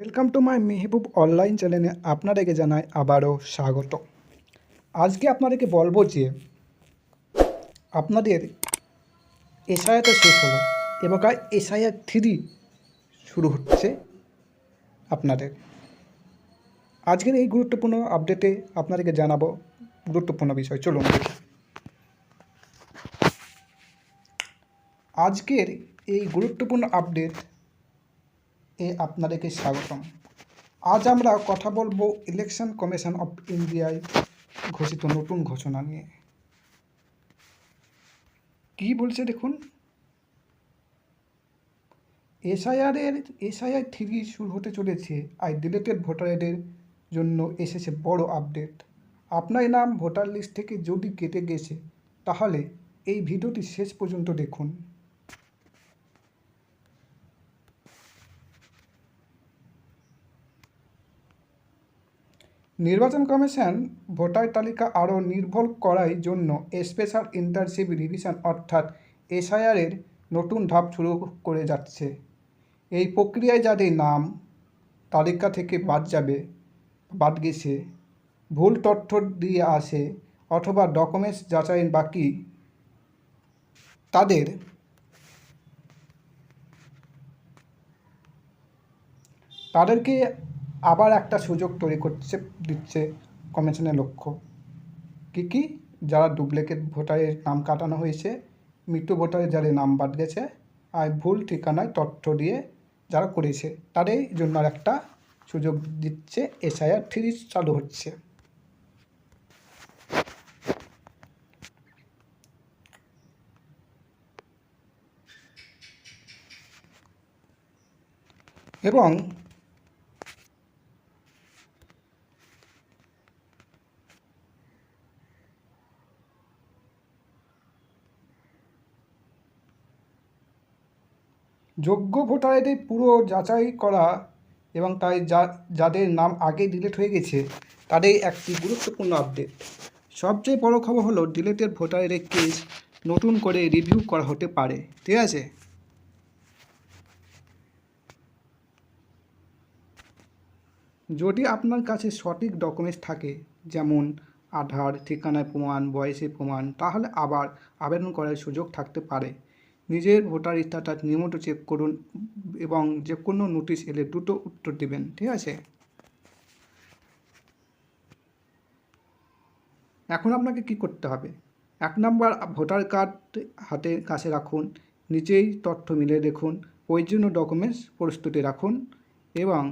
Welcome to my Mehboob online চ্যানেলে আপনাদেরকে জানাই আবারও স্বাগত। আজকে আপনাদেরকে বলবো যে আপনাদের এসআইআর তো শেষ হলো, এবার এসআইআর 3 শুরু হচ্ছে আপনাদের। আজকের এই গুরুত্বপূর্ণ আপডেটে আপনাদেরকে জানাবো গুরুত্বপূর্ণ বিষয়। চলুন দেখি। আজকের এই গুরুত্বপূর্ণ আপডেট আপনাদেরকে স্বাগতম। আজ আমরা কথা বলবো ইলেকশন কমিশন অফ ইন্ডিয়ায় ঘোষিত নতুন ঘোষণা নিয়ে। কি বলছে দেখুন, এসআইআর 3 শুরু হতে চলেছে। আর ডিলেটেড ভোটারদের জন্য এসেছে বড় আপডেট। আপনার নাম ভোটার লিস্ট থেকে যদি কেটে গেছে তাহলে এই ভিডিওটি শেষ পর্যন্ত দেখুন। নির্বাচন কমিশন ভোটার তালিকা আরও নির্ভুল করার জন্য স্পেশাল ইন্টার্নশিপ রিভিশন অর্থাৎ এসআইআরের নতুন ধাপ শুরু করে যাচ্ছে। এই প্রক্রিয়ায় যাদের নাম তালিকা থেকে বাদ গেছে, ভুল তথ্য দিয়ে আসে অথবা ডকুমেন্টস যাচাই বাকি, তাদেরকে আবার একটা সুযোগ তৈরি দিচ্ছে কমিশনের লক্ষ্য। কি যারা ডুপ্লিকেট ভোটারের নাম কাটানো হয়েছে, মৃত ভোটারের যাদের নাম বাদ গেছে আর ভুল ঠিকানায় তথ্য দিয়ে যারা করেছে, তাদের জন্য আর একটা সুযোগ দিচ্ছে। এসআইআর 3 চালু হচ্ছে। এবং যোগ্য ভোটারদের পুরো যাচাই করা এবং তাই যাদের নাম আগে ডিলিট হয়ে গেছে তাদের একটি গুরুত্বপূর্ণ আপডেট। সবচেয়ে বড় খবর হলো ডিলিটেড ভোটারদের কেস নতুন করে রিভিউ করা হতে পারে। ঠিক আছে, যদি আপনার কাছে সঠিক ডকুমেন্টস থাকে, যেমন আধার, ঠিকানার প্রমাণ, বয়সের প্রমাণ, তাহলে আবার আবেদন করার সুযোগ থাকতে পারে। নিজের ভোটার স্ট্যাটাস নিয়মিত চেক করুন এবং যে কোনো নোটিশ এলে দ্রুত উত্তর দেবেন। ঠিক আছে, এখন আপনাকে কি করতে হবে? 1 নম্বর, ভোটার কার্ড হাতের কাছে রাখুন, নিজেই তথ্য মিলে দেখুন, প্রয়োজনীয় ডকুমেন্টস প্রস্তুতি রাখুন এবং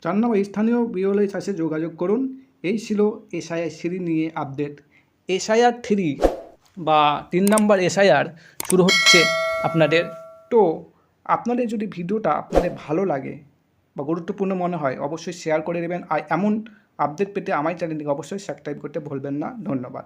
চার নম্বর, স্থানীয় বিএলওর সাথে যোগাযোগ করুন। এই ছিল এসআইআর 3 নিয়ে আপডেট। এসআইআর 3 বা 3 নম্বর এসআইআর শুরু হচ্ছে আপনাদের। তো আপনাদের যদি ভিডিওটা আপনাদের ভালো লাগে বা গুরুত্বপূর্ণ মনে হয়, অবশ্যই শেয়ার করে দেবেন। আর এমন আপডেট পেতে আমার চ্যানেলটিকে অবশ্যই সাবস্ক্রাইব করতে ভুলবেন না। ধন্যবাদ।